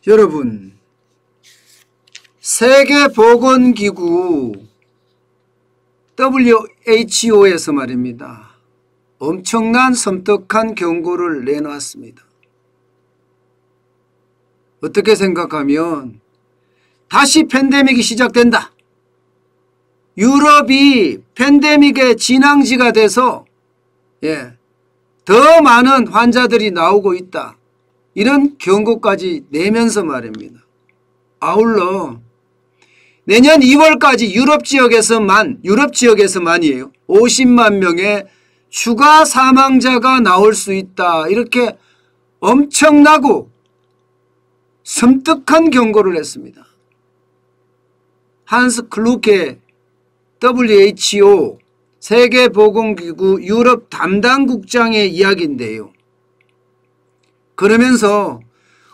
여러분, 세계보건기구 WHO에서 말입니다. 엄청난 섬뜩한 경고를 내놨습니다. 어떻게 생각하면 다시 팬데믹이 시작된다. 유럽이 팬데믹의 진앙지가 돼서 더 많은 환자들이 나오고 있다. 이런 경고까지 내면서 말입니다. 아울러 내년 2월까지 유럽 지역에서만이에요. 50만 명의 추가 사망자가 나올 수 있다. 이렇게 엄청나고 섬뜩한 경고를 했습니다. 한스 클루케 WHO 세계보건기구 유럽 담당국장의 이야기인데요. 그러면서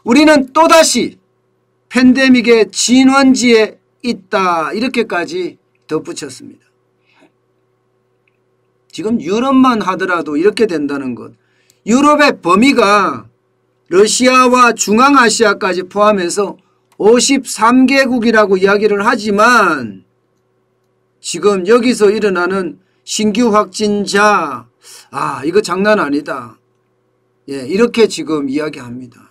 우리는 또다시 팬데믹의 진원지에 있다. 이렇게까지 덧붙였습니다. 지금 유럽만 하더라도 이렇게 된다는 것. 유럽의 범위가 러시아와 중앙아시아까지 포함해서 53개국이라고 이야기를 하지만 지금 여기서 일어나는 신규 확진자 이거 장난 아니다. 이렇게 지금 이야기합니다.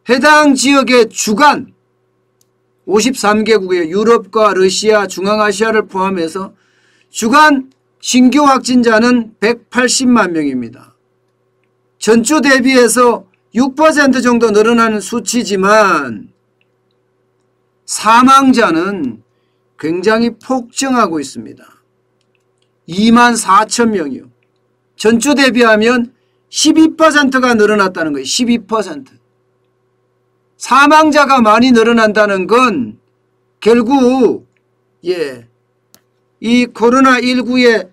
해당 지역의 주간 53개국의 유럽과 러시아, 중앙아시아를 포함해서 주간 신규 확진자는 180만 명입니다. 전주 대비해서 6% 정도 늘어나는 수치지만 사망자는 굉장히 폭증하고 있습니다. 2만 4천 명이요. 전주 대비하면 12%가 늘어났다는 거예요. 12%. 사망자가 많이 늘어난다는 건 결국 이 코로나19의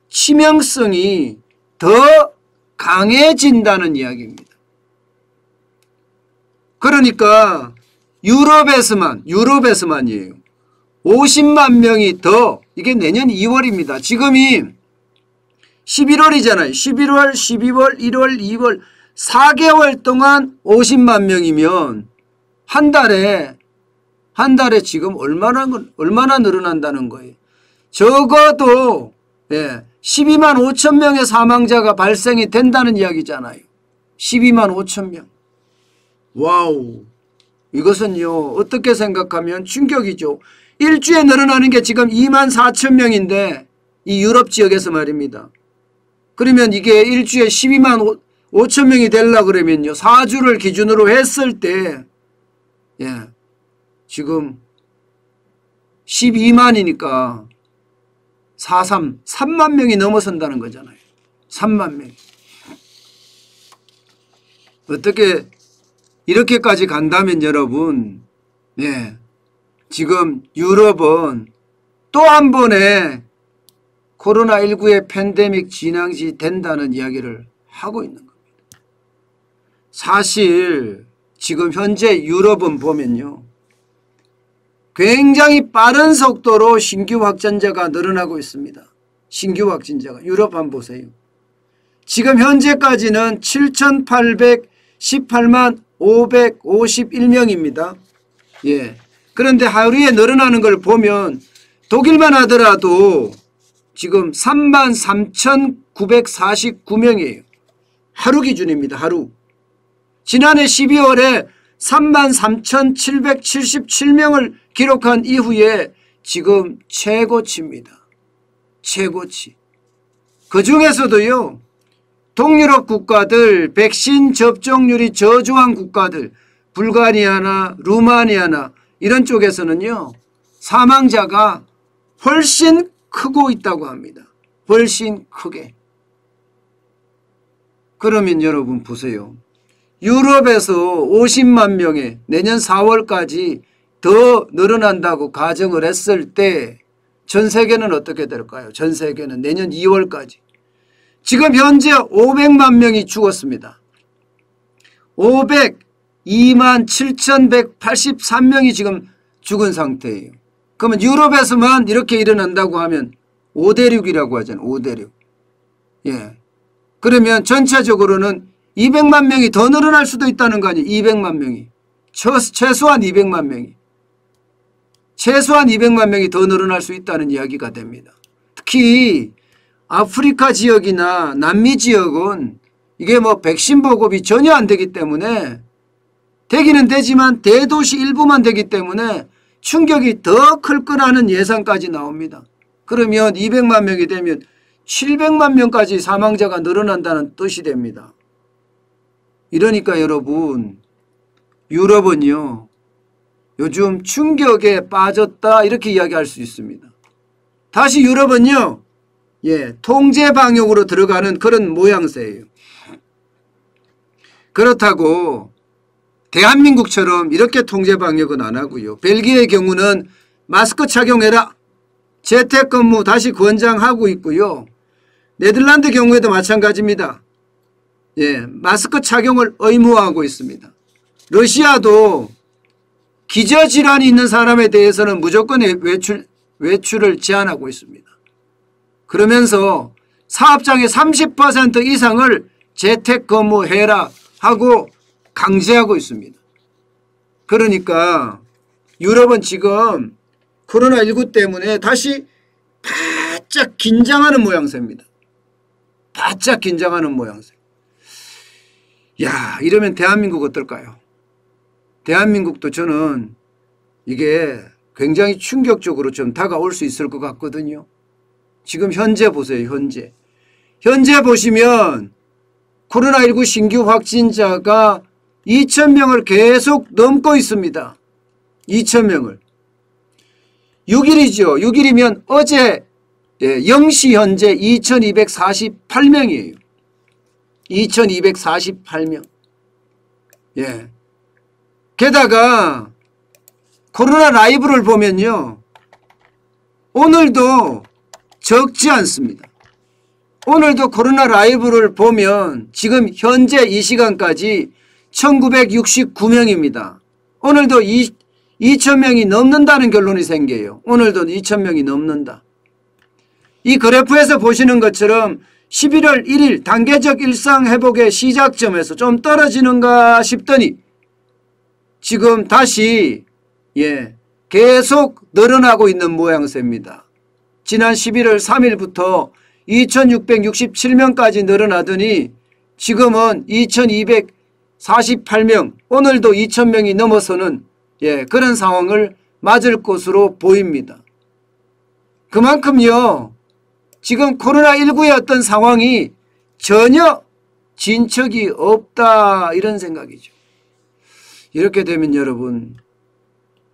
치명성이 더 강해진다는 이야기입니다. 그러니까 유럽에서만이에요. 50만 명이 더, 이게 내년 2월입니다. 지금이 11월이잖아요. 11월, 12월, 1월, 2월 4개월 동안 50만 명이면 한 달에 지금 얼마나 늘어난다는 거예요. 적어도 12만 5천 명의 사망자가 발생이 된다는 이야기잖아요. 12만 5천 명. 와우. 이것은요, 어떻게 생각하면 충격이죠. 일주에 늘어나는 게 지금 2만 4천 명인데 이 유럽 지역에서 말입니다. 그러면 이게 일주에 12만 5천 명이 되려고 그러면요, 4주를 기준으로 했을 때 지금 12만이니까 3만 명이 넘어선다는 거잖아요. 3만 명. 어떻게 이렇게까지 간다면 여러분, 지금 유럽은 또 한 번의 코로나19의 팬데믹 진앙지 된다는 이야기를 하고 있는 겁니다. 사실 지금 현재 유럽은 보면요, 굉장히 빠른 속도로 신규 확진자가 늘어나고 있습니다. 신규 확진자가. 유럽 한번 보세요. 지금 현재까지는 7,818만 551명입니다. 그런데 하루에 늘어나는 걸 보면 독일만 하더라도 지금 33,949명이에요. 하루 기준입니다. 하루. 지난해 12월에 33,777명을 기록한 이후에 지금 최고치입니다. 최고치. 그 중에서도요, 동유럽 국가들, 백신 접종률이 저조한 국가들, 불가리아나 루마니아나 이런 쪽에서는요, 사망자가 훨씬 크고 있다고 합니다. 훨씬 크게. 그러면 여러분 보세요. 유럽에서 50만 명에 내년 4월까지 더 늘어난다고 가정을 했을 때 전 세계는 어떻게 될까요? 전 세계는 내년 2월까지. 지금 현재 500만 명이 죽었습니다. 502만 7,183명이 지금 죽은 상태예요. 그러면 유럽에서만 이렇게 일어난다고 하면 5대륙이라고 하잖아요. 5대륙. 그러면 전체적으로는 200만 명이 더 늘어날 수도 있다는 거 아니에요. 200만 명이. 최소한 200만 명이. 최소한 200만 명이 더 늘어날 수 있다는 이야기가 됩니다. 특히 아프리카 지역이나 남미 지역은 이게 뭐 백신 보급이 전혀 안 되기 때문에 되기는 되지만 대도시 일부만 되기 때문에 충격이 더 클 거라는 예상까지 나옵니다. 그러면 200만 명이 되면 700만 명까지 사망자가 늘어난다는 뜻이 됩니다. 이러니까 여러분 유럽은요 요즘 충격에 빠졌다 이렇게 이야기할 수 있습니다. 다시 유럽은요 통제 방역으로 들어가는 그런 모양새예요. 그렇다고 대한민국처럼 이렇게 통제 방역은 안 하고요. 벨기에의 경우는 마스크 착용해라. 재택근무 다시 권장하고 있고요. 네덜란드 경우에도 마찬가지입니다. 마스크 착용을 의무화하고 있습니다. 러시아도 기저질환이 있는 사람에 대해서는 무조건 외출을 제한하고 있습니다. 그러면서 사업장의 30% 이상을 재택근무해라 하고 강제하고 있습니다. 그러니까 유럽은 지금 코로나19 때문에 다시 바짝 긴장하는 모양새입니다. 바짝 긴장하는 모양새. 야, 이러면 대한민국 어떨까요? 대한민국도 저는 이게 굉장히 충격적으로 좀 다가올 수 있을 것 같거든요. 지금 현재 보세요. 현재 보시면 코로나19 신규 확진자가 2,000명을 계속 넘고 있습니다. 2,000명을. 6일이죠. 6일이면 어제 0시 현재 2,248명이에요. 2,248명. 게다가 코로나 라이브를 보면요. 오늘도 적지 않습니다. 오늘도 코로나 라이브를 보면 지금 현재 이 시간까지 1969명입니다. 오늘도 2,000명이 넘는다는 결론이 생겨요. 오늘도 2,000명이 넘는다. 이 그래프에서 보시는 것처럼 11월 1일 단계적 일상회복의 시작점에서 좀 떨어지는가 싶더니 지금 다시 계속 늘어나고 있는 모양새입니다. 지난 11월 3일부터 2,667명까지 늘어나더니 지금은 2,248명, 오늘도 2,000명이 넘어서는 그런 상황을 맞을 것으로 보입니다. 그만큼요 지금 코로나19의 어떤 상황이 전혀 진척이 없다 이런 생각이죠. 이렇게 되면 여러분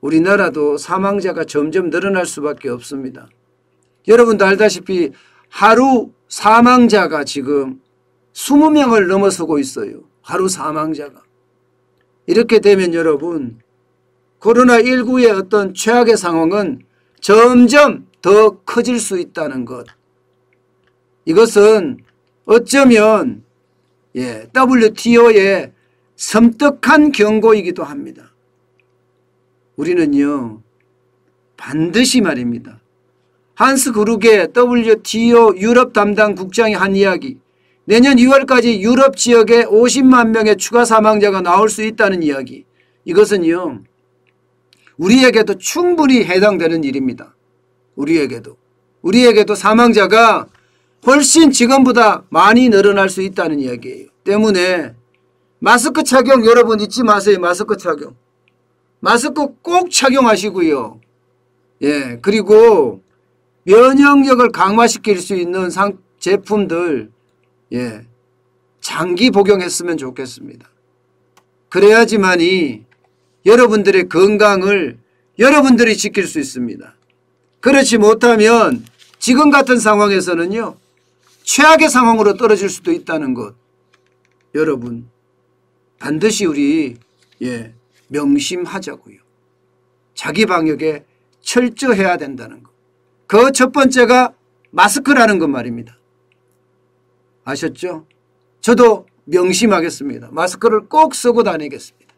우리나라도 사망자가 점점 늘어날 수밖에 없습니다. 여러분도 알다시피 하루 사망자가 지금 20명을 넘어서고 있어요. 하루 사망자가. 이렇게 되면 여러분 코로나19의 어떤 최악의 상황은 점점 더 커질 수 있다는 것. 이것은 어쩌면 WTO의 섬뜩한 경고이기도 합니다. 우리는요 반드시 말입니다. 한스 그루게 WTO 유럽 담당 국장이 한 이야기, 내년 2월까지 유럽 지역에 50만 명의 추가 사망자가 나올 수 있다는 이야기, 이것은요 우리에게도 충분히 해당되는 일입니다. 우리에게도 사망자가 훨씬 지금보다 많이 늘어날 수 있다는 이야기예요. 때문에 마스크 착용 여러분 잊지 마세요. 마스크 착용. 마스크 꼭 착용하시고요. 그리고 면역력을 강화시킬 수 있는 제품들 장기 복용했으면 좋겠습니다. 그래야지만이 여러분들의 건강을 여러분들이 지킬 수 있습니다. 그렇지 못하면 지금 같은 상황에서는요 최악의 상황으로 떨어질 수도 있다는 것 여러분 반드시 우리 명심하자고요. 자기 방역에 철저해야 된다는 것. 그 첫 번째가 마스크라는 것 말입니다. 아셨죠? 저도 명심하겠습니다. 마스크를 꼭 쓰고 다니겠습니다.